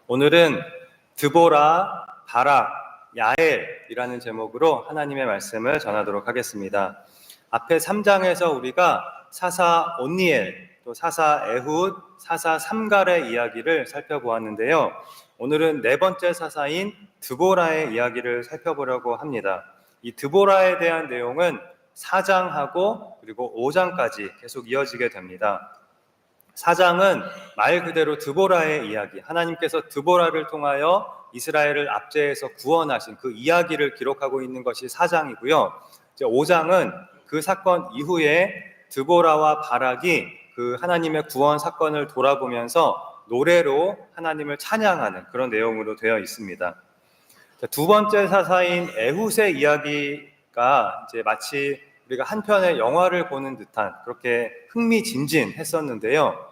오늘은 드보라, 바락, 야엘이라는 제목으로 하나님의 말씀을 전하도록 하겠습니다. 앞에 3장에서 우리가 사사 온니엘, 또 사사 에훗, 사사 삼갈의 이야기를 살펴보았는데요. 오늘은 네 번째 사사인 드보라의 이야기를 살펴보려고 합니다. 이 드보라에 대한 내용은 4장하고 그리고 5장까지 계속 이어지게 됩니다. 4장은 말 그대로 드보라의 이야기, 하나님께서 드보라를 통하여 이스라엘을 압제해서 구원하신 그 이야기를 기록하고 있는 것이 4장이고요. 5장은 그 사건 이후에 드보라와 바락이 그 하나님의 구원 사건을 돌아보면서 노래로 하나님을 찬양하는 그런 내용으로 되어 있습니다. 두 번째 사사인 에훗의 이야기가 이제 마치 우리가 한 편의 영화를 보는 듯한 그렇게 흥미진진했었는데요.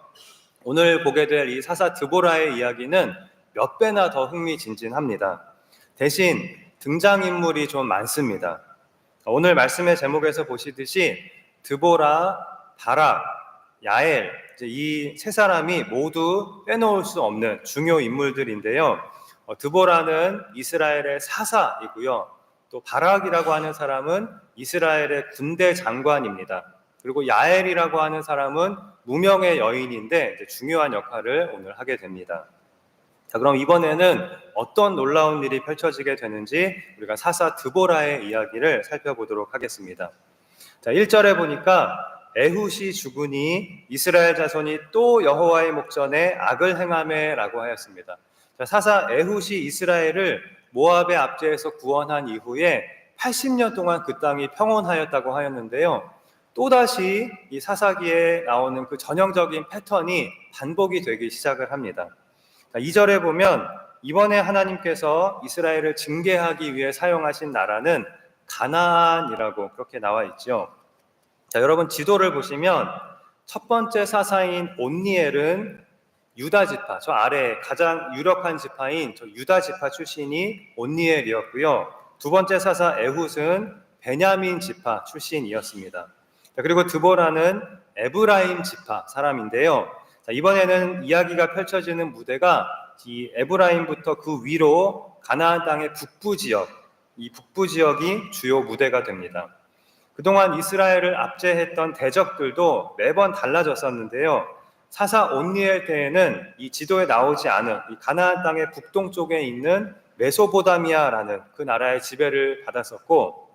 오늘 보게 될 이 사사 드보라의 이야기는 몇 배나 더 흥미진진합니다. 대신 등장인물이 좀 많습니다. 오늘 말씀의 제목에서 보시듯이 드보라, 바락, 야엘, 이 세 사람이 모두 빼놓을 수 없는 중요 인물들인데요. 드보라는 이스라엘의 사사이고요. 또 바락이라고 하는 사람은 이스라엘의 군대 장관입니다. 그리고 야엘이라고 하는 사람은 무명의 여인인데 중요한 역할을 오늘 하게 됩니다. 자, 그럼 이번에는 어떤 놀라운 일이 펼쳐지게 되는지 우리가 사사 드보라의 이야기를 살펴보도록 하겠습니다. 자, 1절에 보니까 에훗이 죽으니 이스라엘 자손이 또 여호와의 목전에 악을 행하매라고 하였습니다. 자, 사사 에훗이 이스라엘을 모압의 압제에서 구원한 이후에 80년 동안 그 땅이 평온하였다고 하였는데요. 또다시 이 사사기에 나오는 그 전형적인 패턴이 반복이 되기 시작을 합니다. 2절에 보면 이번에 하나님께서 이스라엘을 징계하기 위해 사용하신 나라는 가나안이라고 그렇게 나와 있죠. 자, 여러분 지도를 보시면 첫 번째 사사인 온니엘은 유다 지파, 저 아래 가장 유력한 지파인 저 유다 지파 출신이 온니엘이었고요. 두 번째 사사 에훗은 베냐민 지파 출신이었습니다. 자, 그리고 드보라는 에브라임 지파 사람인데요. 자, 이번에는 이야기가 펼쳐지는 무대가 이 에브라임부터 그 위로 가나안 땅의 북부 지역, 이 북부 지역이 주요 무대가 됩니다. 그동안 이스라엘을 압제했던 대적들도 매번 달라졌었는데요. 사사 온니엘 때에는 이 지도에 나오지 않은 이 가나안 땅의 북동쪽에 있는 메소포타미아라는 그 나라의 지배를 받았었고,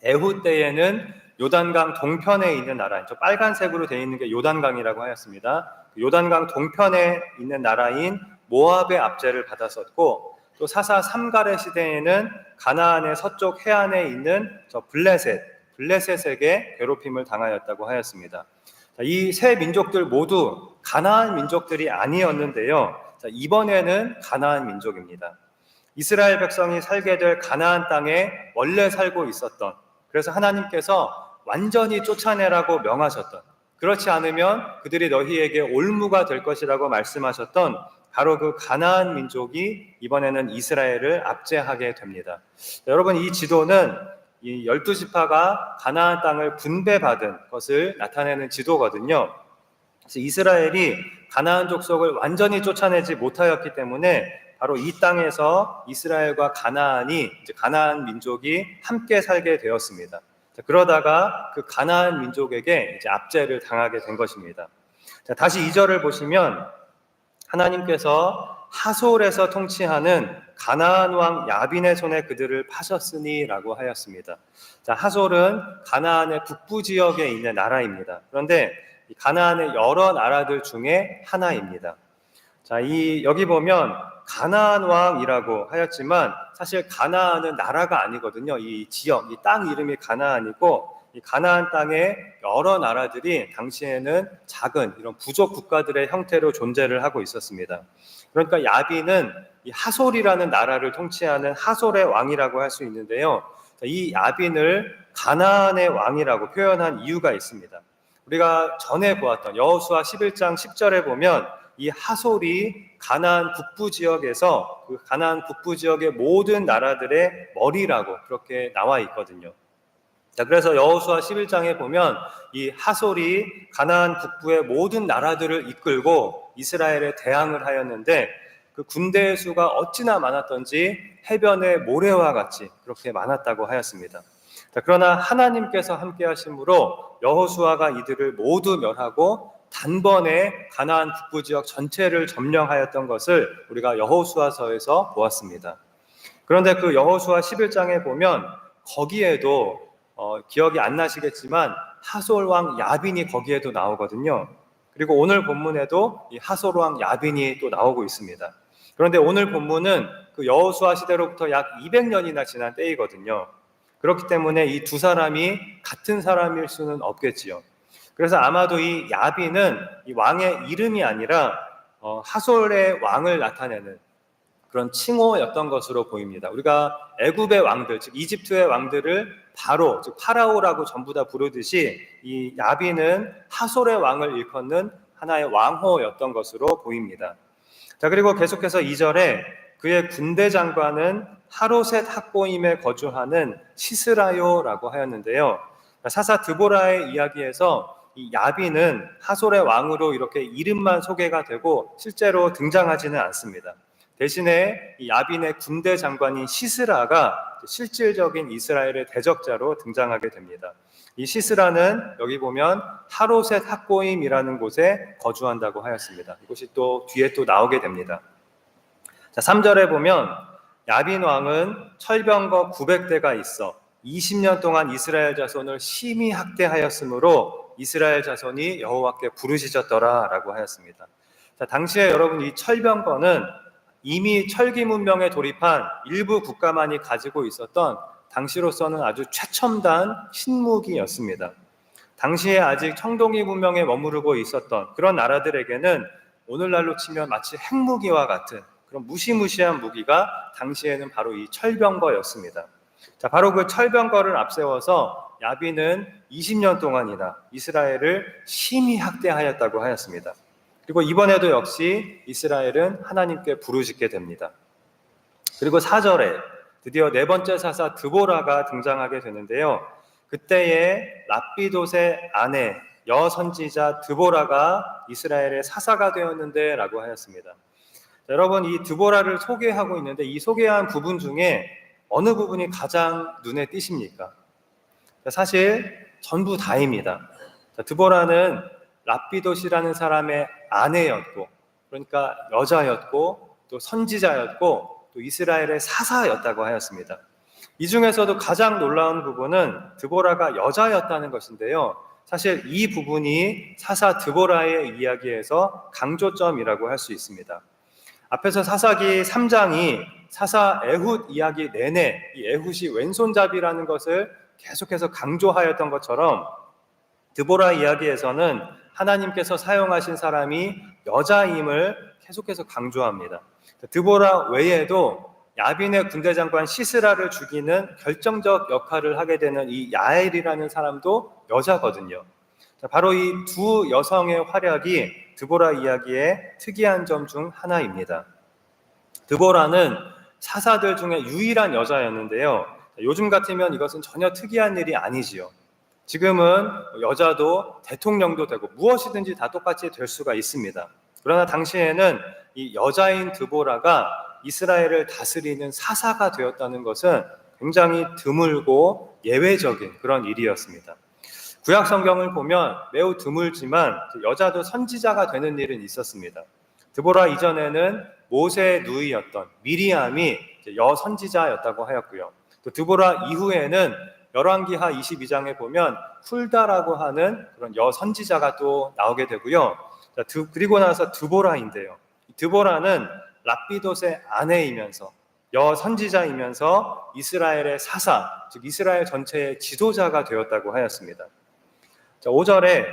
에훗 때에는 요단강 동편에 있는 나라, 저 빨간색으로 되어 있는 게 요단강이라고 하였습니다. 요단강 동편에 있는 나라인 모압의 압제를 받았었고, 또 사사 삼갈의 시대에는 가나안의 서쪽 해안에 있는 저 블레셋에게 괴롭힘을 당하였다고 하였습니다. 이 세 민족들 모두 가나안 민족들이 아니었는데요. 이번에는 가나안 민족입니다. 이스라엘 백성이 살게 될 가나안 땅에 원래 살고 있었던, 그래서 하나님께서 완전히 쫓아내라고 명하셨던, 그렇지 않으면 그들이 너희에게 올무가 될 것이라고 말씀하셨던 바로 그 가나안 민족이 이번에는 이스라엘을 압제하게 됩니다. 여러분, 이 지도는 이 12지파가 가나안 땅을 분배받은 것을 나타내는 지도거든요. 그래서 이스라엘이 가나안 족속을 완전히 쫓아내지 못하였기 때문에 바로 이 땅에서 이스라엘과 가나안이, 가나안 민족이 함께 살게 되었습니다. 그러다가 그 가나안 민족에게 압제를 당하게 된 것입니다. 다시 2절을 보시면 하나님께서 하솔에서 통치하는 가나안 왕 야빈의 손에 그들을 파셨으니 라고 하였습니다. 자, 하솔은 가나안의 북부 지역에 있는 나라입니다. 그런데 이 가나안의 여러 나라들 중에 하나입니다. 자, 여기 보면 가나안 왕이라고 하였지만 사실 가나안은 나라가 아니거든요. 이 지역, 이 땅 이름이 가나안이고, 이 가나안 땅에 여러 나라들이 당시에는 작은 이런 부족 국가들의 형태로 존재를 하고 있었습니다. 그러니까 야빈은 이 하솔이라는 나라를 통치하는 하솔의 왕이라고 할 수 있는데요. 이 야빈을 가나안의 왕이라고 표현한 이유가 있습니다. 우리가 전에 보았던 여호수아 11장 10절에 보면 이 하솔이 가나안 북부 지역에서 그 가나안 북부 지역의 모든 나라들의 머리라고 그렇게 나와 있거든요. 자, 그래서 여호수아 11장에 보면 이 하솔이 가나안 북부의 모든 나라들을 이끌고 이스라엘에 대항을 하였는데, 그 군대의 수가 어찌나 많았던지 해변의 모래와 같이 그렇게 많았다고 하였습니다. 그러나 하나님께서 함께 하심으로 여호수아가 이들을 모두 멸하고 단번에 가나안 북부 지역 전체를 점령하였던 것을 우리가 여호수아서에서 보았습니다. 그런데 그 여호수아 11장에 보면 거기에도 기억이 안 나시겠지만 하솔 왕 야빈이 거기에도 나오거든요. 그리고 오늘 본문에도 이 하솔 왕 야빈이 또 나오고 있습니다. 그런데 오늘 본문은 그 여호수아 시대로부터 약 200년이나 지난 때이거든요. 그렇기 때문에 이 두 사람이 같은 사람일 수는 없겠지요. 그래서 아마도 이 야빈은 이 왕의 이름이 아니라 하솔의 왕을 나타내는 그런 칭호였던 것으로 보입니다. 우리가 애굽의 왕들, 즉 이집트의 왕들을 바로, 즉 파라오라고 전부 다 부르듯이 이 야빈은 하솔의 왕을 일컫는 하나의 왕호였던 것으로 보입니다. 자, 그리고 계속해서 2절에 그의 군대 장관은 하로셋 학고임에 거주하는 시스라요라고 하였는데요. 사사 드보라의 이야기에서 이 야빈은 하솔의 왕으로 이렇게 이름만 소개가 되고 실제로 등장하지는 않습니다. 대신에 이 야빈의 군대 장관인 시스라가 실질적인 이스라엘의 대적자로 등장하게 됩니다. 이 시스라는 여기 보면 하로셋 학고임이라는 곳에 거주한다고 하였습니다. 이곳이 또 뒤에 또 나오게 됩니다. 자, 3절에 보면 야빈 왕은 철병거 900대가 있어 20년 동안 이스라엘 자손을 심히 학대하였으므로 이스라엘 자손이 여호와께 부르짖었더라 라고 하였습니다. 자, 당시에 여러분 이 철병거는 이미 철기 문명에 돌입한 일부 국가만이 가지고 있었던 당시로서는 아주 최첨단 신무기였습니다. 당시에 아직 청동기 문명에 머무르고 있었던 그런 나라들에게는 오늘날로 치면 마치 핵무기와 같은 그런 무시무시한 무기가 당시에는 바로 이 철병거였습니다. 자, 바로 그 철병거를 앞세워서 야빈은 20년 동안이나 이스라엘을 심히 학대하였다고 하였습니다. 그리고 이번에도 역시 이스라엘은 하나님께 부르짖게 됩니다. 그리고 4절에 드디어 네 번째 사사 드보라가 등장하게 되는데요. 그때에 랍비돗의 아내 여선지자 드보라가 이스라엘의 사사가 되었는데 라고 하였습니다. 자, 여러분 이 드보라를 소개하고 있는데 이 소개한 부분 중에 어느 부분이 가장 눈에 띄십니까? 자, 사실 전부 다입니다. 자, 드보라는 랍비돗이라는 사람의 아내였고, 그러니까 여자였고, 또 선지자였고, 또 이스라엘의 사사였다고 하였습니다. 이 중에서도 가장 놀라운 부분은 드보라가 여자였다는 것인데요. 사실 이 부분이 사사 드보라의 이야기에서 강조점이라고 할 수 있습니다. 앞에서 사사기 3장이 사사 에훗 이야기 내내 이 에훗이 왼손잡이라는 것을 계속해서 강조하였던 것처럼 드보라 이야기에서는 하나님께서 사용하신 사람이 여자임을 계속해서 강조합니다. 드보라 외에도 야빈의 군대 장관 시스라를 죽이는 결정적 역할을 하게 되는 이 야엘이라는 사람도 여자거든요. 바로 이 두 여성의 활약이 드보라 이야기의 특이한 점 중 하나입니다. 드보라는 사사들 중에 유일한 여자였는데요. 요즘 같으면 이것은 전혀 특이한 일이 아니지요. 지금은 여자도 대통령도 되고 무엇이든지 다 똑같이 될 수가 있습니다. 그러나 당시에는 이 여자인 드보라가 이스라엘을 다스리는 사사가 되었다는 것은 굉장히 드물고 예외적인 그런 일이었습니다. 구약 성경을 보면 매우 드물지만 여자도 선지자가 되는 일은 있었습니다. 드보라 이전에는 모세의 누이였던 미리암이 여선지자였다고 하였고요. 또 드보라 이후에는 열왕기하 22장에 보면 훌다라고 하는 그런 여선지자가 또 나오게 되고요. 그리고 나서 드보라인데요. 드보라는 랍비돗의 아내이면서 여선지자이면서 이스라엘의 사사, 즉 이스라엘 전체의 지도자가 되었다고 하였습니다. 5절에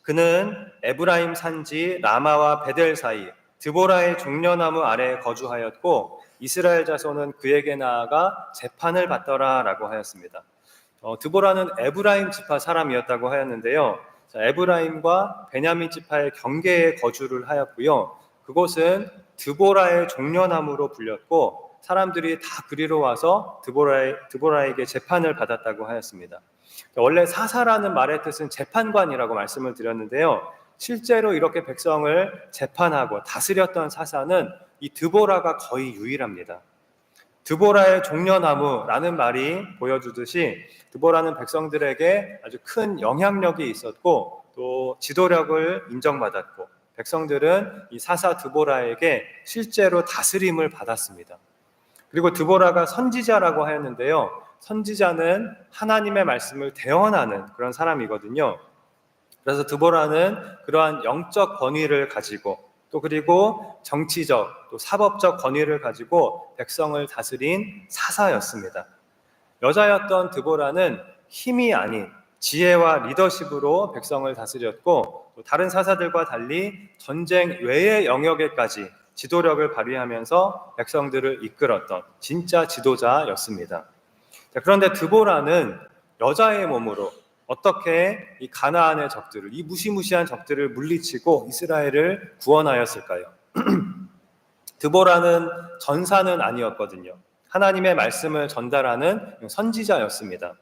그는 에브라임 산지 라마와 베델 사이 드보라의 종려나무 아래에 거주하였고 이스라엘 자손은 그에게 나아가 재판을 받더라 라고 하였습니다. 드보라는 에브라임 지파 사람이었다고 하였는데요. 에브라임과 베냐민 지파의 경계에 거주를 하였고요. 그곳은 드보라의 종려나무로 불렸고 사람들이 다 그리로 와서 드보라에게 재판을 받았다고 하였습니다. 원래 사사라는 말의 뜻은 재판관이라고 말씀을 드렸는데요. 실제로 이렇게 백성을 재판하고 다스렸던 사사는 이 드보라가 거의 유일합니다. 드보라의 종려나무라는 말이 보여주듯이 드보라는 백성들에게 아주 큰 영향력이 있었고 또 지도력을 인정받았고 백성들은 이 사사 드보라에게 실제로 다스림을 받았습니다. 그리고 드보라가 선지자라고 하였는데요. 선지자는 하나님의 말씀을 대언하는 그런 사람이거든요. 그래서 드보라는 그러한 영적 권위를 가지고 또 그리고 정치적 또 사법적 권위를 가지고 백성을 다스린 사사였습니다. 여자였던 드보라는 힘이 아닌 지혜와 리더십으로 백성을 다스렸고 또 다른 사사들과 달리 전쟁 외의 영역에까지 지도력을 발휘하면서 백성들을 이끌었던 진짜 지도자였습니다. 그런데 드보라는 여자의 몸으로 어떻게 이 가나안의 적들을, 이 무시무시한 적들을 물리치고 이스라엘을 구원하였을까요? 드보라는 전사는 아니었거든요. 하나님의 말씀을 전달하는 선지자였습니다.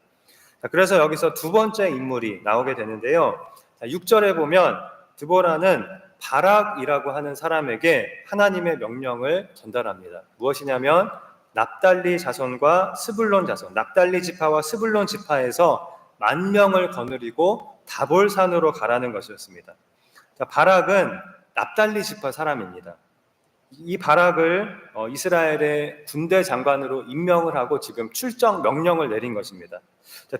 그래서 여기서 두 번째 인물이 나오게 되는데요. 6절에 보면 드보라는 바락이라고 하는 사람에게 하나님의 명령을 전달합니다. 무엇이냐면 납달리 자손과 스불론 자손, 납달리 지파와 스불론 지파에서 10,000명을 거느리고 다볼산으로 가라는 것이었습니다. 바락은 납달리 지파 사람입니다. 이 바락을 이스라엘의 군대 장관으로 임명을 하고 지금 출정 명령을 내린 것입니다.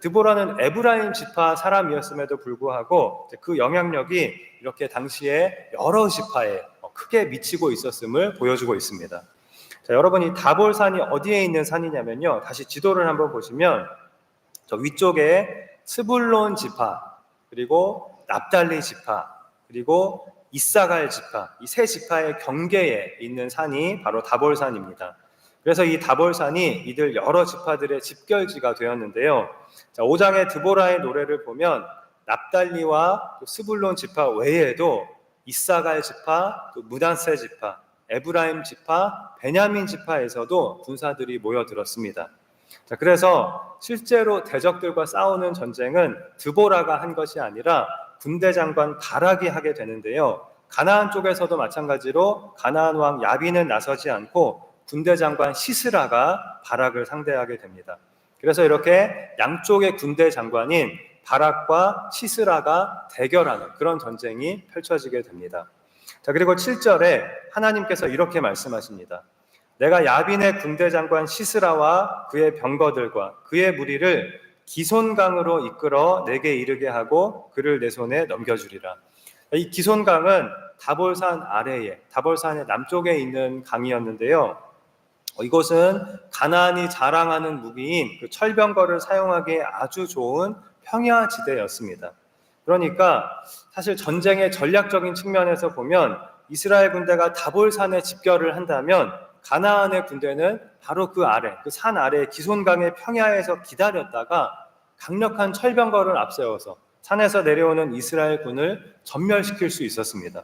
드보라는 에브라임 지파 사람이었음에도 불구하고 그 영향력이 이렇게 당시에 여러 지파에 크게 미치고 있었음을 보여주고 있습니다. 자, 여러분 이 다볼산이 어디에 있는 산이냐면요. 다시 지도를 한번 보시면 저 위쪽에 스불론 지파, 그리고 납달리 지파, 그리고 이사갈 지파, 이 세 지파의 경계에 있는 산이 바로 다볼산입니다. 그래서 이 다볼산이 이들 여러 지파들의 집결지가 되었는데요. 자, 5장의 드보라의 노래를 보면 납달리와 스불론 지파 외에도 이사갈 지파, 또 므낫세 지파, 에브라임 지파, 베냐민 지파에서도 군사들이 모여들었습니다. 자, 그래서 실제로 대적들과 싸우는 전쟁은 드보라가 한 것이 아니라 군대 장관 바락이 하게 되는데요. 가나안 쪽에서도 마찬가지로 가나안 왕 야빈은 나서지 않고 군대 장관 시스라가 바락을 상대하게 됩니다. 그래서 이렇게 양쪽의 군대 장관인 바락과 시스라가 대결하는 그런 전쟁이 펼쳐지게 됩니다. 자, 그리고 7절에 하나님께서 이렇게 말씀하십니다. 내가 야빈의 군대 장관 시스라와 그의 병거들과 그의 무리를 기손강으로 이끌어 내게 이르게 하고 그를 내 손에 넘겨주리라. 이 기손강은 다볼산 아래에, 다볼산의 남쪽에 있는 강이었는데요. 이곳은 가나안이 자랑하는 무기인 그 철병거를 사용하기에 아주 좋은 평야지대였습니다. 그러니까 사실 전쟁의 전략적인 측면에서 보면 이스라엘 군대가 다볼산에 집결을 한다면 가나안의 군대는 바로 그 아래, 그 산 아래 기손강의 평야에서 기다렸다가 강력한 철병거를 앞세워서 산에서 내려오는 이스라엘 군을 전멸시킬 수 있었습니다.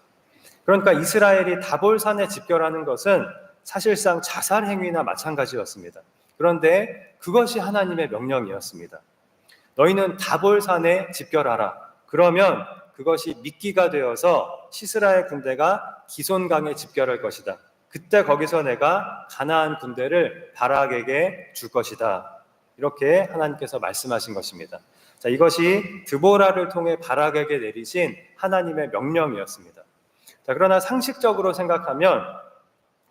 그러니까 이스라엘이 다볼산에 집결하는 것은 사실상 자살 행위나 마찬가지였습니다. 그런데 그것이 하나님의 명령이었습니다. 너희는 다볼산에 집결하라. 그러면 그것이 미끼가 되어서 시스라의 군대가 기손강에 집결할 것이다. 그때 거기서 내가 가나안 군대를 바락에게 줄 것이다. 이렇게 하나님께서 말씀하신 것입니다. 자, 이것이 드보라를 통해 바락에게 내리신 하나님의 명령이었습니다. 자, 그러나 상식적으로 생각하면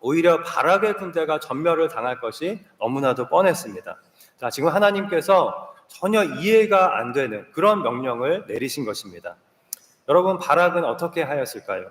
오히려 바락의 군대가 전멸을 당할 것이 너무나도 뻔했습니다. 자, 지금 하나님께서 전혀 이해가 안 되는 그런 명령을 내리신 것입니다. 여러분, 바락은 어떻게 하였을까요?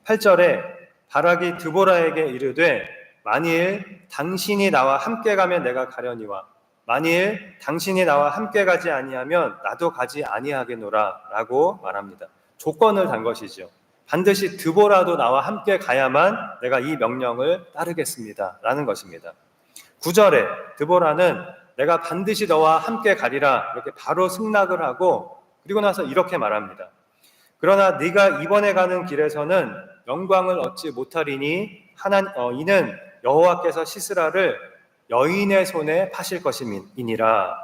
8절에 바락이 드보라에게 이르되 만일 당신이 나와 함께 가면 내가 가려니와 만일 당신이 나와 함께 가지 아니하면 나도 가지 아니하겠노라 라고 말합니다. 조건을 단 것이죠. 반드시 드보라도 나와 함께 가야만 내가 이 명령을 따르겠습니다 라는 것입니다. 9절에 드보라는 내가 반드시 너와 함께 가리라 이렇게 바로 승낙을 하고 그리고 나서 이렇게 말합니다. 그러나 네가 이번에 가는 길에서는 영광을 얻지 못하리니 이는 여호와께서 시스라를 여인의 손에 파실 것임이니라.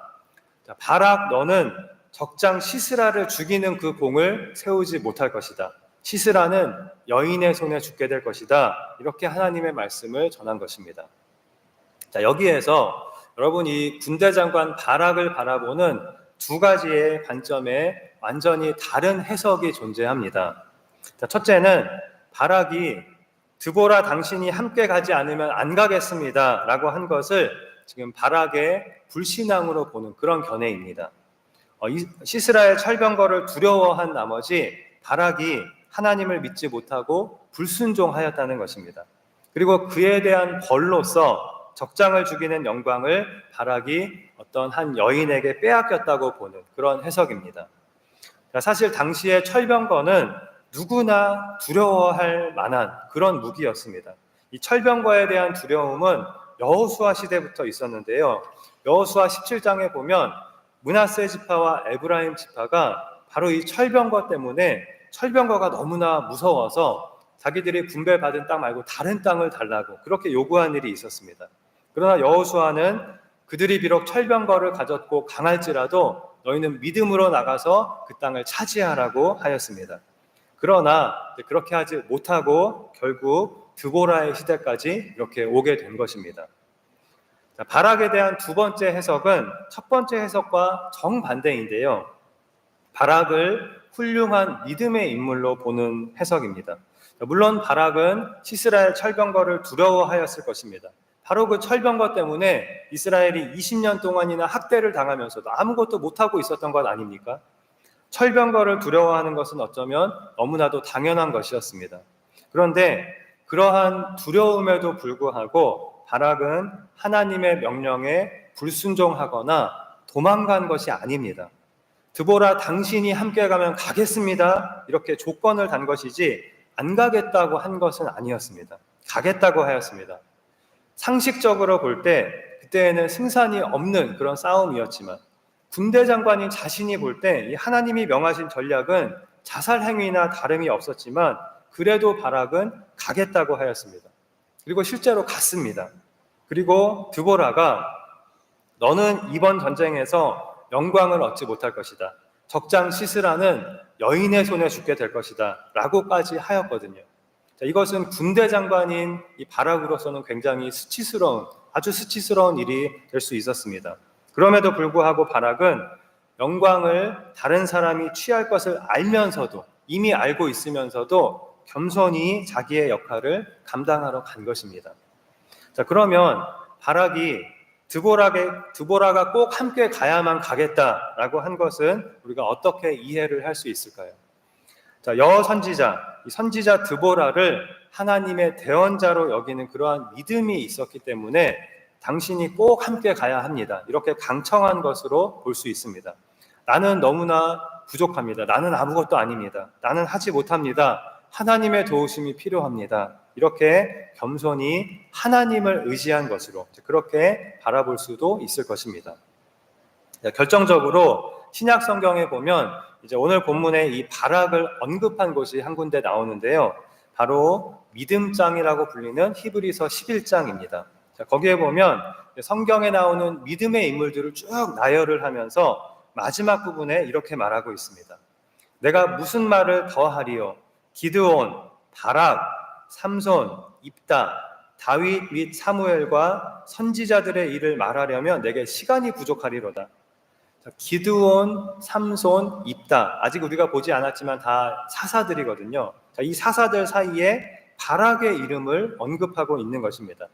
바락 너는 적장 시스라를 죽이는 그 공을 세우지 못할 것이다. 시스라는 여인의 손에 죽게 될 것이다. 이렇게 하나님의 말씀을 전한 것입니다. 자, 여기에서 여러분 이 군대 장관 바락을 바라보는 두 가지의 관점에 완전히 다른 해석이 존재합니다. 자, 첫째는 바락이 드보라 당신이 함께 가지 않으면 안 가겠습니다 라고 한 것을 지금 바락의 불신앙으로 보는 그런 견해입니다. 시스라의 철병거를 두려워한 나머지 바락이 하나님을 믿지 못하고 불순종하였다는 것입니다. 그리고 그에 대한 벌로서 적장을 죽이는 영광을 바락이 어떤 한 여인에게 빼앗겼다고 보는 그런 해석입니다. 사실 당시의 철병거는 누구나 두려워할 만한 그런 무기였습니다. 이 철병거에 대한 두려움은 여호수아 시대부터 있었는데요. 여호수아 17장에 보면 므낫세 지파와 에브라임 지파가 바로 이 철병거 때문에 철병거가 너무나 무서워서 자기들이 분배받은 땅 말고 다른 땅을 달라고 그렇게 요구한 일이 있었습니다. 그러나 여호수아는 그들이 비록 철병거를 가졌고 강할지라도 너희는 믿음으로 나가서 그 땅을 차지하라고 하였습니다. 그러나 그렇게 하지 못하고 결국 드보라의 시대까지 이렇게 오게 된 것입니다. 바락에 대한 두 번째 해석은 첫 번째 해석과 정반대인데요. 바락을 훌륭한 믿음의 인물로 보는 해석입니다. 물론 바락은 시스라의 철병거를 두려워하였을 것입니다. 바로 그 철병거 때문에 이스라엘이 20년 동안이나 학대를 당하면서도 아무것도 못하고 있었던 것 아닙니까? 철병거를 두려워하는 것은 어쩌면 너무나도 당연한 것이었습니다. 그런데 그러한 두려움에도 불구하고 바락은 하나님의 명령에 불순종하거나 도망간 것이 아닙니다. 드보라 당신이 함께 가면 가겠습니다. 이렇게 조건을 단 것이지 안 가겠다고 한 것은 아니었습니다. 가겠다고 하였습니다. 상식적으로 볼 때 그때에는 승산이 없는 그런 싸움이었지만 군대 장관인 자신이 볼 때 이 하나님이 명하신 전략은 자살 행위나 다름이 없었지만 그래도 바락은 가겠다고 하였습니다. 그리고 실제로 갔습니다. 그리고 드보라가 너는 이번 전쟁에서 영광을 얻지 못할 것이다. 적장 시스라는 여인의 손에 죽게 될 것이다. 라고까지 하였거든요. 자, 이것은 군대 장관인 이 바락으로서는 굉장히 아주 수치스러운 일이 될 수 있었습니다. 그럼에도 불구하고 바락은 영광을 다른 사람이 취할 것을 알면서도 이미 알고 있으면서도 겸손히 자기의 역할을 감당하러 간 것입니다. 자, 그러면 바락이 드보라가 꼭 함께 가야만 가겠다라고 한 것은 우리가 어떻게 이해를 할 수 있을까요? 자, 여선지자, 이 선지자 드보라를 하나님의 대언자로 여기는 그러한 믿음이 있었기 때문에 당신이 꼭 함께 가야 합니다. 이렇게 강청한 것으로 볼 수 있습니다. 나는 너무나 부족합니다. 나는 아무것도 아닙니다. 나는 하지 못합니다. 하나님의 도우심이 필요합니다. 이렇게 겸손히 하나님을 의지한 것으로 그렇게 바라볼 수도 있을 것입니다. 결정적으로 신약 성경에 보면 이제 오늘 본문에 이 바락을 언급한 곳이 한 군데 나오는데요. 바로 믿음장이라고 불리는 히브리서 11장입니다. 거기에 보면 성경에 나오는 믿음의 인물들을 쭉 나열을 하면서 마지막 부분에 이렇게 말하고 있습니다. 내가 무슨 말을 더하리요? 기드온, 바락, 삼손, 입다, 다윗 및 사무엘과 선지자들의 일을 말하려면 내게 시간이 부족하리로다. 기드온, 삼손, 입다, 아직 우리가 보지 않았지만 다 사사들이거든요. 이 사사들 사이에 바락의 이름을 언급하고 있는 것입니다.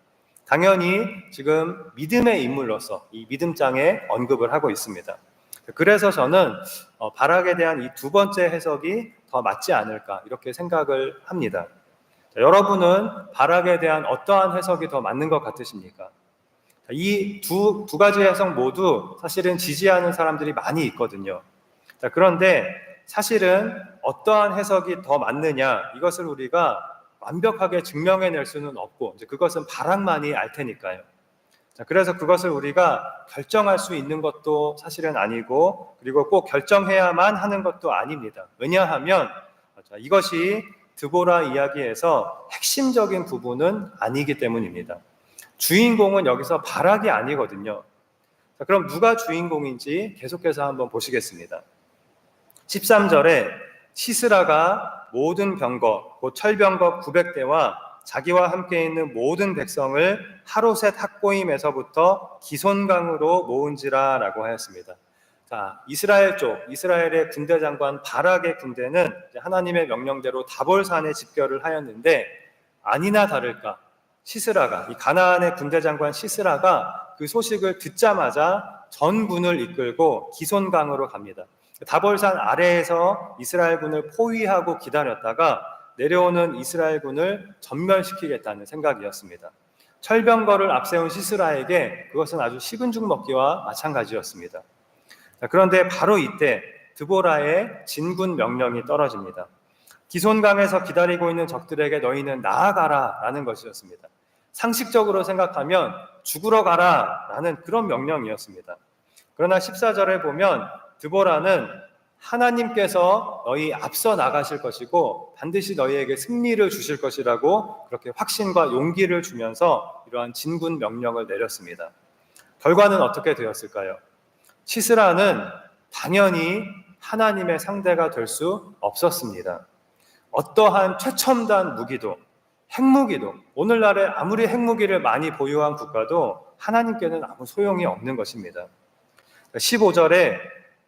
당연히 지금 믿음의 인물로서 이 믿음장에 언급을 하고 있습니다. 그래서 저는 바락에 대한 이 두 번째 해석이 더 맞지 않을까 이렇게 생각을 합니다. 자, 여러분은 바락에 대한 어떠한 해석이 더 맞는 것 같으십니까? 이 두 가지 해석 모두 사실은 지지하는 사람들이 많이 있거든요. 자, 그런데 사실은 어떠한 해석이 더 맞느냐 이것을 우리가 완벽하게 증명해낼 수는 없고 이제 그것은 바락만이 알 테니까요. 자, 그래서 그것을 우리가 결정할 수 있는 것도 사실은 아니고 그리고 꼭 결정해야만 하는 것도 아닙니다. 왜냐하면 이것이 드보라 이야기에서 핵심적인 부분은 아니기 때문입니다. 주인공은 여기서 바락이 아니거든요. 자, 그럼 누가 주인공인지 계속해서 한번 보시겠습니다. 13절에 시스라가 모든 병거 곧 철병거 900대와 자기와 함께 있는 모든 백성을 하루셋 학고임에서부터 기손강으로 모은지라 라고 하였습니다. 자, 이스라엘 쪽, 이스라엘의 군대 장관 바락의 군대는 하나님의 명령대로 다볼산에 집결을 하였는데, 아니나 다를까 시스라가, 이 가나안의 군대 장관 시스라가 그 소식을 듣자마자 전군을 이끌고 기손강으로 갑니다. 다볼산 아래에서 이스라엘군을 포위하고 기다렸다가 내려오는 이스라엘군을 전멸시키겠다는 생각이었습니다. 철병거를 앞세운 시스라에게 그것은 아주 식은 죽 먹기와 마찬가지였습니다. 그런데 바로 이때 드보라의 진군 명령이 떨어집니다. 기손강에서 기다리고 있는 적들에게 너희는 나아가라 라는 것이었습니다. 상식적으로 생각하면 죽으러 가라 라는 그런 명령이었습니다. 그러나 14절에 보면 드보라는 하나님께서 너희 앞서 나가실 것이고 반드시 너희에게 승리를 주실 것이라고 그렇게 확신과 용기를 주면서 이러한 진군 명령을 내렸습니다. 결과는 어떻게 되었을까요? 시스라는 당연히 하나님의 상대가 될 수 없었습니다. 어떠한 최첨단 무기도, 핵무기도, 오늘날에 아무리 핵무기를 많이 보유한 국가도 하나님께는 아무 소용이 없는 것입니다. 15절에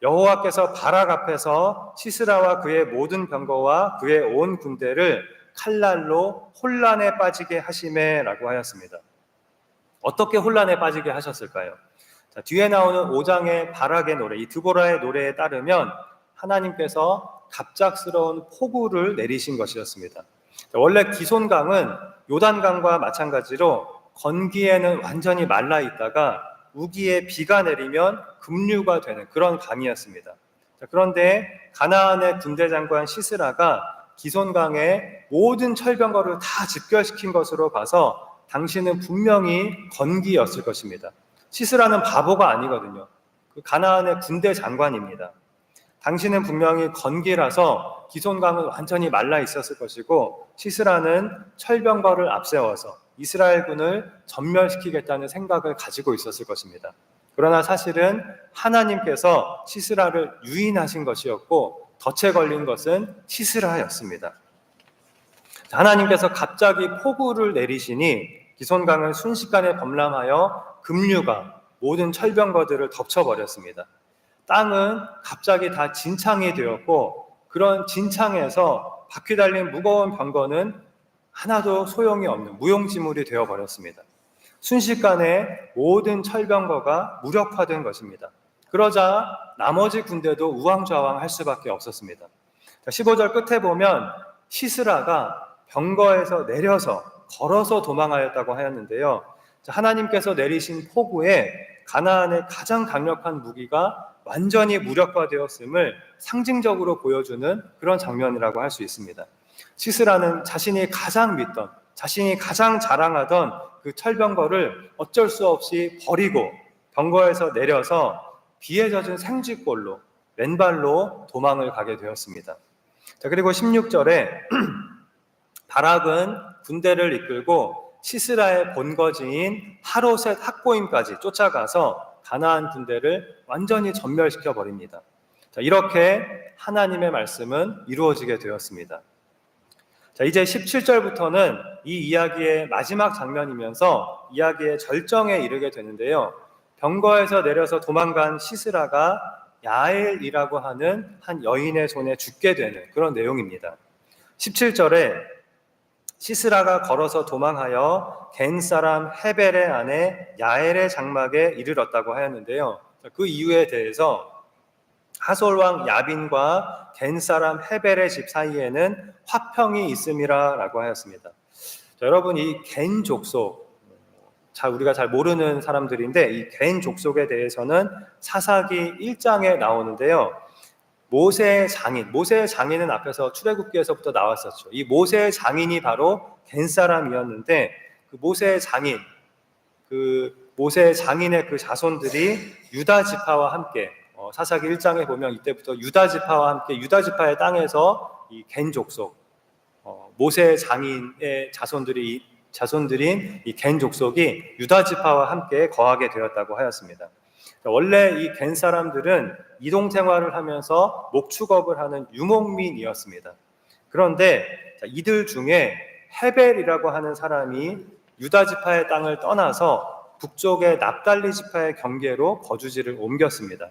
여호와께서 바락 앞에서 시스라와 그의 모든 병거와 그의 온 군대를 칼날로 혼란에 빠지게 하시매라고 하였습니다. 어떻게 혼란에 빠지게 하셨을까요? 자, 뒤에 나오는 5장의 바락의 노래, 이 드보라의 노래에 따르면 하나님께서 갑작스러운 폭우를 내리신 것이었습니다. 원래 기손강은 요단강과 마찬가지로 건기에는 완전히 말라 있다가 우기에 비가 내리면 급류가 되는 그런 강이었습니다. 그런데 가나안의 군대 장관 시스라가 기손강에 모든 철병거를 다 집결시킨 것으로 봐서 당신은 분명히 건기였을 것입니다. 시스라는 바보가 아니거든요. 그 가나안의 군대 장관입니다. 당신은 분명히 건기라서 기손강은 완전히 말라 있었을 것이고 시스라는 철병거를 앞세워서 이스라엘군을 전멸시키겠다는 생각을 가지고 있었을 것입니다. 그러나 사실은 하나님께서 시스라를 유인하신 것이었고 덫에 걸린 것은 시스라였습니다. 하나님께서 갑자기 폭우를 내리시니 기손강은 순식간에 범람하여 급류가 모든 철병거들을 덮쳐버렸습니다. 땅은 갑자기 다 진창이 되었고 그런 진창에서 바퀴 달린 무거운 병거는 하나도 소용이 없는 무용지물이 되어버렸습니다. 순식간에 모든 철병거가 무력화된 것입니다. 그러자 나머지 군대도 우왕좌왕할 수밖에 없었습니다. 15절 끝에 보면 시스라가 병거에서 내려서 걸어서 도망하였다고 하였는데요. 하나님께서 내리신 폭우에 가나안의 가장 강력한 무기가 완전히 무력화되었음을 상징적으로 보여주는 그런 장면이라고 할 수 있습니다. 시스라는 자신이 가장 믿던, 자신이 가장 자랑하던 그 철병거를 어쩔 수 없이 버리고 병거에서 내려서 비에 젖은 생쥐꼴로 맨발로 도망을 가게 되었습니다. 자, 그리고 16절에 바락은 군대를 이끌고 시스라의 본거지인 하로셋 학고임까지 쫓아가서 가나안 군대를 완전히 전멸시켜 버립니다. 자, 이렇게 하나님의 말씀은 이루어지게 되었습니다. 자, 이제 17절부터는 이 이야기의 마지막 장면이면서 이야기의 절정에 이르게 되는데요. 병거에서 내려서 도망간 시스라가 야엘이라고 하는 한 여인의 손에 죽게 되는 그런 내용입니다. 17절에 시스라가 걸어서 도망하여 겐 사람 헤벨의 아내 야엘의 장막에 이르렀다고 하였는데요. 그 이유에 대해서 하솔왕 야빈과 겐 사람 헤벨의 집 사이에는 화평이 있음이라 라고 하였습니다. 자, 여러분, 이 겐 족속, 우리가 잘 모르는 사람들인데 이 겐 족속에 대해서는 사사기 1장에 나오는데요. 모세의 장인은 앞에서 출애굽기에서부터 나왔었죠. 이 모세의 장인이 바로 겐 사람이었는데 그 모세의 장인의 그 자손들이 유다 지파와 함께 사사기 1장에 보면 이때부터 유다 지파와 함께 유다 지파의 땅에서 이 겐 족속, 모세의 장인의 자손들인 이 겐 족속이 유다 지파와 함께 거하게 되었다고 하였습니다. 원래 이 겐 사람들은 이동 생활을 하면서 목축업을 하는 유목민이었습니다. 그런데 이들 중에 헤벨이라고 하는 사람이 유다 지파의 땅을 떠나서 북쪽의 납달리 지파의 경계로 거주지를 옮겼습니다.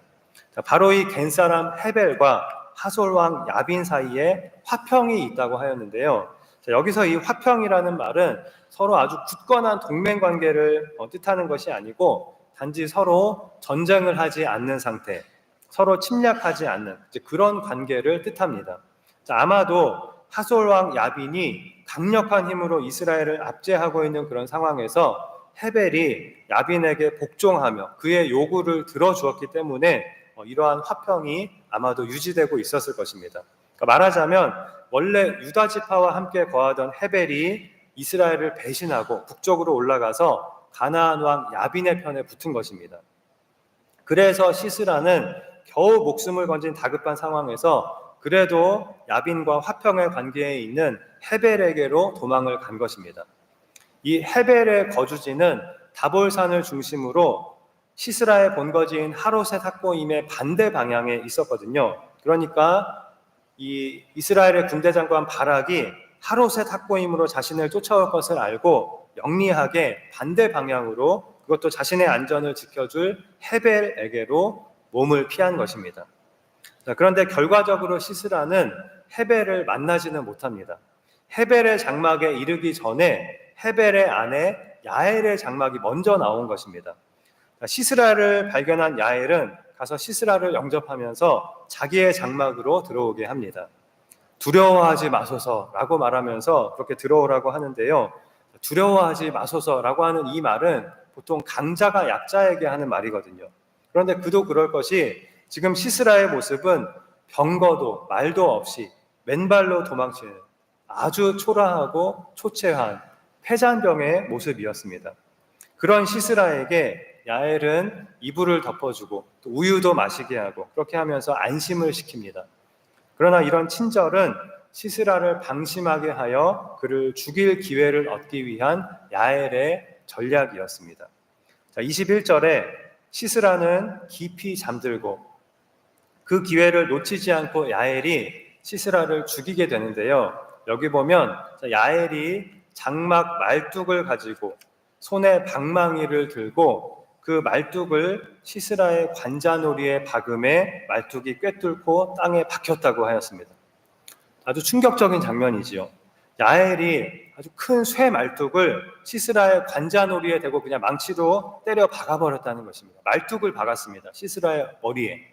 바로 이 겐 사람 헤벨과 하솔 왕 야빈 사이에 화평이 있다고 하였는데요. 여기서 이 화평이라는 말은 서로 아주 굳건한 동맹 관계를 뜻하는 것이 아니고 단지 서로 전쟁을 하지 않는 상태, 서로 침략하지 않는 그런 관계를 뜻합니다. 아마도 하솔 왕 야빈이 강력한 힘으로 이스라엘을 압제하고 있는 그런 상황에서 헤벨이 야빈에게 복종하며 그의 요구를 들어주었기 때문에 이러한 화평이 아마도 유지되고 있었을 것입니다. 그러니까 말하자면 원래 유다 지파와 함께 거하던 헤벨이 이스라엘을 배신하고 북쪽으로 올라가서 가나안 왕 야빈의 편에 붙은 것입니다. 그래서 시스라는 겨우 목숨을 건진 다급한 상황에서 그래도 야빈과 화평의 관계에 있는 헤벨에게로 도망을 간 것입니다. 이 헤벨의 거주지는 다볼산을 중심으로 시스라의 본거지인 하롯의 삭고임의 반대 방향에 있었거든요. 그러니까 이 이스라엘의 군대 장관 바락이 하롯의 삭고임으로 자신을 쫓아올 것을 알고 영리하게 반대 방향으로 그것도 자신의 안전을 지켜줄 헤벨에게로 몸을 피한 것입니다. 그런데 결과적으로 시스라는 헤벨을 만나지는 못합니다. 헤벨의 장막에 이르기 전에 헤벨의 아내 야엘의 장막이 먼저 나온 것입니다. 시스라를 발견한 야엘은 가서 시스라를 영접하면서 자기의 장막으로 들어오게 합니다. 두려워하지 마소서라고 말하면서 그렇게 들어오라고 하는데요. 두려워하지 마소서라고 하는 이 말은 보통 강자가 약자에게 하는 말이거든요. 그런데 그도 그럴 것이 지금 시스라의 모습은 병거도 말도 없이 맨발로 도망치는 아주 초라하고 초췌한 폐잔병의 모습이었습니다. 그런 시스라에게 야엘은 이불을 덮어주고 또 우유도 마시게 하고 그렇게 하면서 안심을 시킵니다. 그러나 이런 친절은 시스라를 방심하게 하여 그를 죽일 기회를 얻기 위한 야엘의 전략이었습니다. 21절에 시스라는 깊이 잠들고 그 기회를 놓치지 않고 야엘이 시스라를 죽이게 되는데요. 여기 보면 야엘이 장막 말뚝을 가지고 손에 방망이를 들고 그 말뚝을 시스라의 관자놀이에 박음에 말뚝이 꿰뚫고 땅에 박혔다고 하였습니다. 아주 충격적인 장면이지요. 야엘이 아주 큰 쇠 말뚝을 시스라의 관자놀이에 대고 그냥 망치로 때려 박아버렸다는 것입니다. 말뚝을 박았습니다. 시스라의 머리에.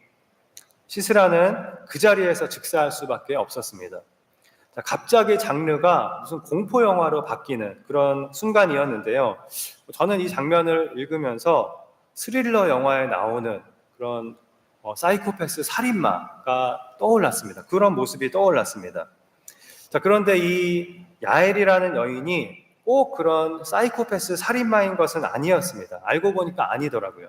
시스라는 그 자리에서 즉사할 수밖에 없었습니다. 갑자기 장르가 무슨 공포 영화로 바뀌는 그런 순간이었는데요. 저는 이 장면을 읽으면서 스릴러 영화에 나오는 그런 사이코패스 살인마가 떠올랐습니다. 그런 모습이 떠올랐습니다. 그런데 이 야엘이라는 여인이 꼭 그런 사이코패스 살인마인 것은 아니었습니다. 알고 보니까 아니더라고요.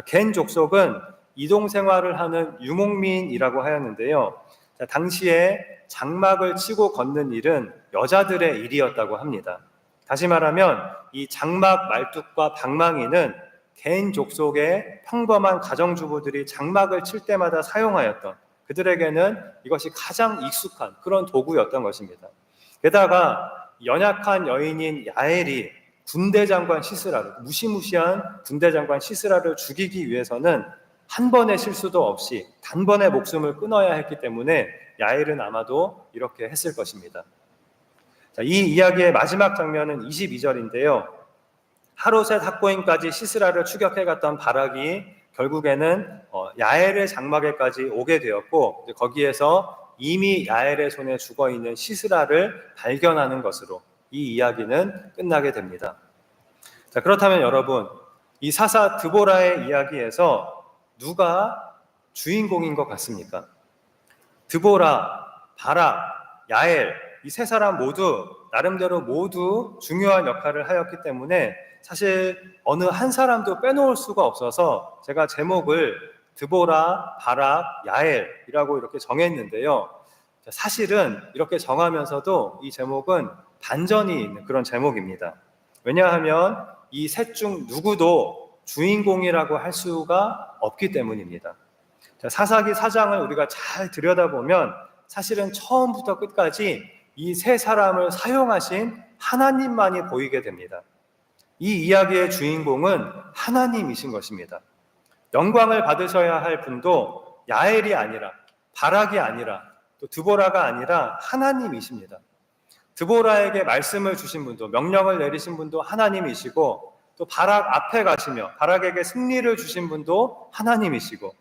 겐 족속은 이동 생활을 하는 유목민이라고 하였는데요. 당시에 장막을 치고 걷는 일은 여자들의 일이었다고 합니다. 다시 말하면 이 장막 말뚝과 방망이는 겐 족속의 평범한 가정주부들이 장막을 칠 때마다 사용하였던 그들에게는 이것이 가장 익숙한 그런 도구였던 것입니다. 게다가 연약한 여인인 야엘이 군대 장관 시스라를 무시무시한 군대 장관 시스라를 죽이기 위해서는 한 번의 실수도 없이 단번에 목숨을 끊어야 했기 때문에 야엘은 아마도 이렇게 했을 것입니다. 이 이야기의 마지막 장면은 22절인데요. 하롯의 삭고임까지 시스라를 추격해갔던 바락이 결국에는 야엘의 장막에까지 오게 되었고 거기에서 이미 야엘의 손에 죽어있는 시스라를 발견하는 것으로 이 이야기는 끝나게 됩니다. 그렇다면 여러분, 이 사사 드보라의 이야기에서 누가 주인공인 것 같습니까? 드보라, 바락, 야엘 이 세 사람 모두 나름대로 모두 중요한 역할을 하였기 때문에 사실 어느 한 사람도 빼놓을 수가 없어서 제가 제목을 드보라, 바락, 야엘이라고 이렇게 정했는데요. 사실은 이렇게 정하면서도 이 제목은 반전이 있는 그런 제목입니다. 왜냐하면 이 셋 중 누구도 주인공이라고 할 수가 없기 때문입니다. 사사기 4장을 우리가 잘 들여다보면 사실은 처음부터 끝까지 이 세 사람을 사용하신 하나님만이 보이게 됩니다. 이 이야기의 주인공은 하나님이신 것입니다. 영광을 받으셔야 할 분도 야엘이 아니라, 바락이 아니라, 또 드보라가 아니라 하나님이십니다. 드보라에게 말씀을 주신 분도, 명령을 내리신 분도 하나님이시고, 또 바락 앞에 가시며 바락에게 승리를 주신 분도 하나님이시고,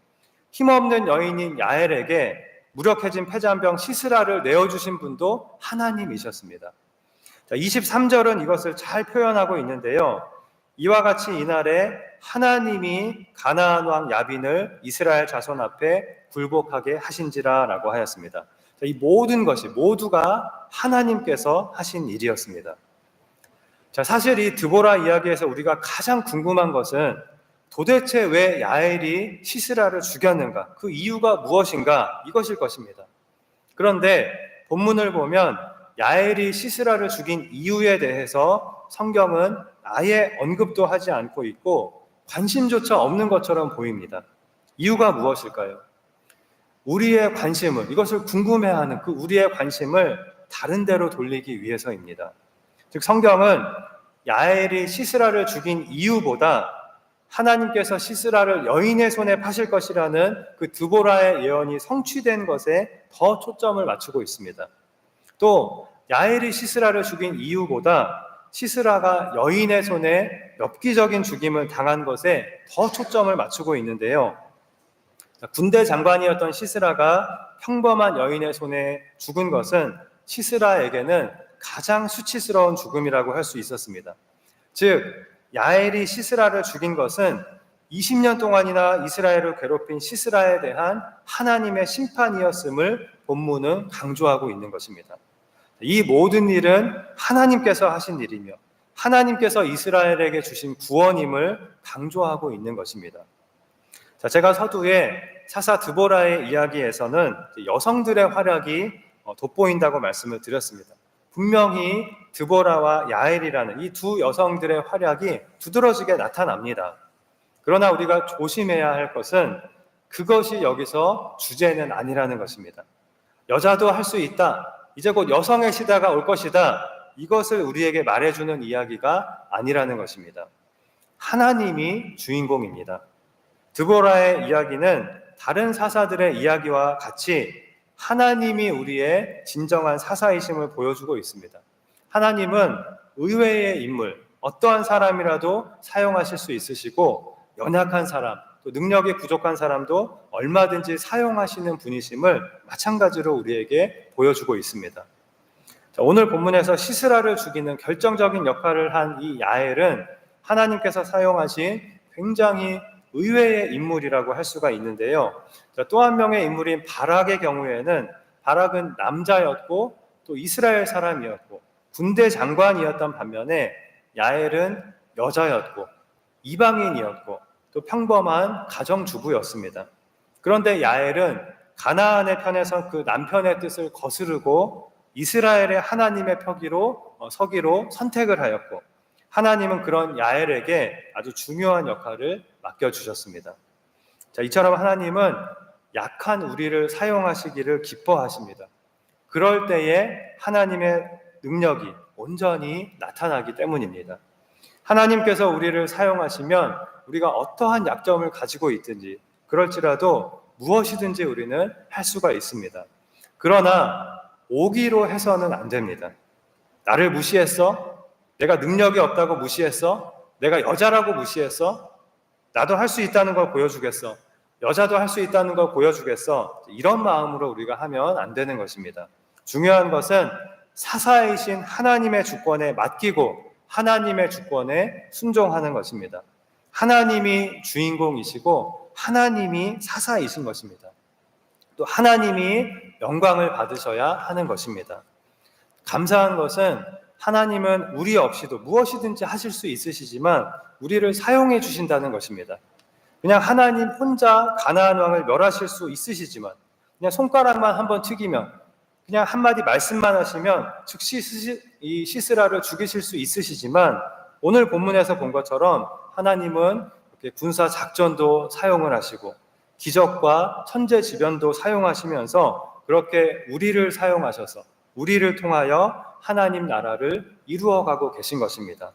힘없는 여인인 야엘에게 무력해진 패잔병 시스라를 내어주신 분도 하나님이셨습니다. 23절은 이것을 잘 표현하고 있는데요. 이와 같이 이날에 하나님이 가나안 왕 야빈을 이스라엘 자손 앞에 굴복하게 하신지라 라고 하였습니다. 이 모든 것이 모두가 하나님께서 하신 일이었습니다. 사실 이 드보라 이야기에서 우리가 가장 궁금한 것은 도대체 왜 야엘이 시스라를 죽였는가? 그 이유가 무엇인가? 이것일 것입니다. 그런데 본문을 보면 야엘이 시스라를 죽인 이유에 대해서 성경은 아예 언급도 하지 않고 있고 관심조차 없는 것처럼 보입니다. 이유가 무엇일까요? 우리의 관심을, 이것을 궁금해하는 그 우리의 관심을 다른 데로 돌리기 위해서입니다. 즉 성경은 야엘이 시스라를 죽인 이유보다 하나님께서 시스라를 여인의 손에 파실 것이라는 그 드보라의 예언이 성취된 것에 더 초점을 맞추고 있습니다. 또 야엘이 시스라를 죽인 이유보다 시스라가 여인의 손에 엽기적인 죽임을 당한 것에 더 초점을 맞추고 있는데요. 군대 장관이었던 시스라가 평범한 여인의 손에 죽은 것은 시스라에게는 가장 수치스러운 죽음이라고 할 수 있었습니다. 즉 야엘이 시스라를 죽인 것은 20년 동안이나 이스라엘을 괴롭힌 시스라에 대한 하나님의 심판이었음을 본문은 강조하고 있는 것입니다. 이 모든 일은 하나님께서 하신 일이며 하나님께서 이스라엘에게 주신 구원임을 강조하고 있는 것입니다. 제가 서두에 사사 드보라의 이야기에서는 여성들의 활약이 돋보인다고 말씀을 드렸습니다. 분명히 드보라와 야엘이라는 이 두 여성들의 활약이 두드러지게 나타납니다. 그러나 우리가 조심해야 할 것은 그것이 여기서 주제는 아니라는 것입니다. 여자도 할 수 있다. 이제 곧 여성의 시대가 올 것이다. 이것을 우리에게 말해주는 이야기가 아니라는 것입니다. 하나님이 주인공입니다. 드보라의 이야기는 다른 사사들의 이야기와 같이 하나님이 우리의 진정한 사사이심을 보여주고 있습니다. 하나님은 의외의 인물, 어떠한 사람이라도 사용하실 수 있으시고 연약한 사람, 또 능력이 부족한 사람도 얼마든지 사용하시는 분이심을 마찬가지로 우리에게 보여주고 있습니다. 오늘 본문에서 시스라를 죽이는 결정적인 역할을 한 이 야엘은 하나님께서 사용하신 굉장히 의외의 인물이라고 할 수가 있는데요. 또 한 명의 인물인 바락의 경우에는 바락은 남자였고 또 이스라엘 사람이었고 군대 장관이었던 반면에 야엘은 여자였고 이방인이었고 또 평범한 가정주부였습니다. 그런데 야엘은 가나안의 편에서 그 남편의 뜻을 거스르고 이스라엘의 하나님의 서기로 선택을 하였고 하나님은 그런 야엘에게 아주 중요한 역할을 맡겨주셨습니다. 이처럼 하나님은 약한 우리를 사용하시기를 기뻐하십니다. 그럴 때에 하나님의 능력이 온전히 나타나기 때문입니다. 하나님께서 우리를 사용하시면 우리가 어떠한 약점을 가지고 있든지 그럴지라도 무엇이든지 우리는 할 수가 있습니다. 그러나 오기로 해서는 안 됩니다. 나를 무시했어? 내가 능력이 없다고 무시했어? 내가 여자라고 무시했어? 나도 할 수 있다는 걸 보여주겠어. 여자도 할 수 있다는 걸 보여주겠어. 이런 마음으로 우리가 하면 안 되는 것입니다. 중요한 것은 사사이신 하나님의 주권에 맡기고 하나님의 주권에 순종하는 것입니다. 하나님이 주인공이시고 하나님이 사사이신 것입니다. 또 하나님이 영광을 받으셔야 하는 것입니다. 감사한 것은 하나님은 우리 없이도 무엇이든지 하실 수 있으시지만 우리를 사용해 주신다는 것입니다. 그냥 하나님 혼자 가나안 왕을 멸하실 수 있으시지만 그냥 손가락만 한번 튀기면 그냥 한마디 말씀만 하시면 즉시 이 시스라를 죽이실 수 있으시지만 오늘 본문에서 본 것처럼 하나님은 이렇게 군사 작전도 사용을 하시고 기적과 천재지변도 사용하시면서 그렇게 우리를 사용하셔서 우리를 통하여 하나님 나라를 이루어가고 계신 것입니다.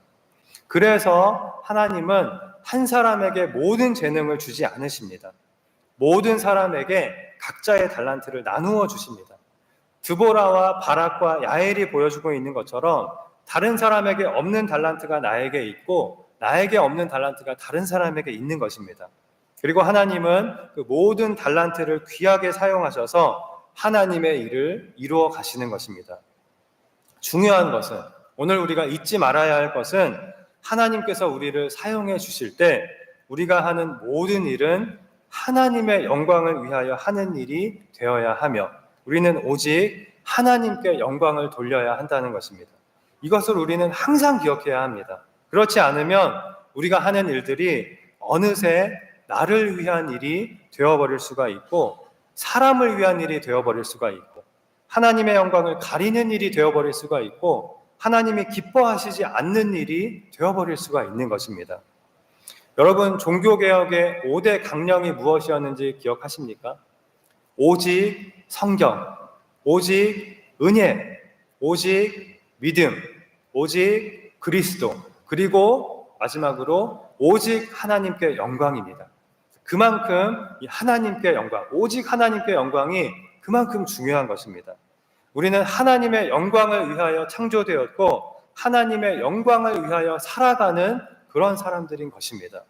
그래서 하나님은 한 사람에게 모든 재능을 주지 않으십니다. 모든 사람에게 각자의 달란트를 나누어 주십니다. 드보라와 바락과 야엘이 보여주고 있는 것처럼 다른 사람에게 없는 달란트가 나에게 있고 나에게 없는 달란트가 다른 사람에게 있는 것입니다. 그리고 하나님은 그 모든 달란트를 귀하게 사용하셔서 하나님의 일을 이루어 가시는 것입니다. 중요한 것은, 오늘 우리가 잊지 말아야 할 것은, 하나님께서 우리를 사용해 주실 때 우리가 하는 모든 일은 하나님의 영광을 위하여 하는 일이 되어야 하며 우리는 오직 하나님께 영광을 돌려야 한다는 것입니다. 이것을 우리는 항상 기억해야 합니다. 그렇지 않으면 우리가 하는 일들이 어느새 나를 위한 일이 되어버릴 수가 있고 사람을 위한 일이 되어버릴 수가 있고 하나님의 영광을 가리는 일이 되어버릴 수가 있고 하나님이 기뻐하시지 않는 일이 되어버릴 수가 있는 것입니다. 여러분, 종교개혁의 5대 강령이 무엇이었는지 기억하십니까? 오직 성경, 오직 은혜, 오직 믿음, 오직 그리스도, 그리고 마지막으로 오직 하나님께 영광입니다. 그만큼 이 하나님께 영광, 오직 하나님께 영광이 그만큼 중요한 것입니다. 우리는 하나님의 영광을 위하여 창조되었고 하나님의 영광을 위하여 살아가는 그런 사람들인 것입니다.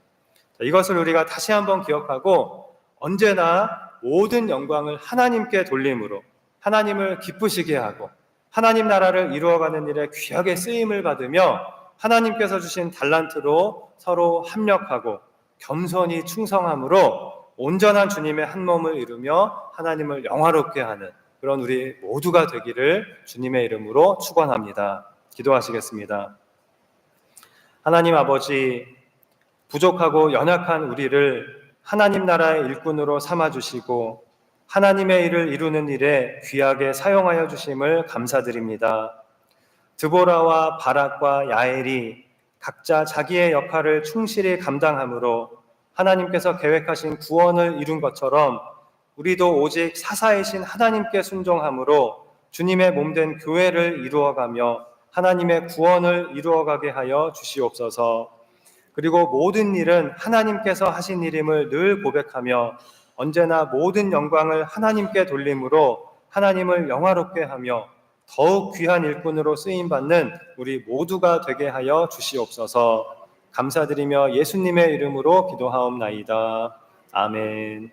이것을 우리가 다시 한번 기억하고 언제나 모든 영광을 하나님께 돌림으로 하나님을 기쁘시게 하고 하나님 나라를 이루어가는 일에 귀하게 쓰임을 받으며 하나님께서 주신 달란트로 서로 합력하고 겸손히 충성함으로 온전한 주님의 한 몸을 이루며 하나님을 영화롭게 하는 그런 우리 모두가 되기를 주님의 이름으로 축원합니다. 기도하시겠습니다. 하나님 아버지, 부족하고 연약한 우리를 하나님 나라의 일꾼으로 삼아주시고 하나님의 일을 이루는 일에 귀하게 사용하여 주심을 감사드립니다. 드보라와 바락과 야엘이 각자 자기의 역할을 충실히 감당함으로 하나님께서 계획하신 구원을 이룬 것처럼 우리도 오직 사사이신 하나님께 순종함으로 주님의 몸된 교회를 이루어가며 하나님의 구원을 이루어가게 하여 주시옵소서. 그리고 모든 일은 하나님께서 하신 일임을 늘 고백하며 언제나 모든 영광을 하나님께 돌림으로 하나님을 영화롭게 하며 더욱 귀한 일꾼으로 쓰임받는 우리 모두가 되게 하여 주시옵소서. 감사드리며 예수님의 이름으로 기도하옵나이다. 아멘.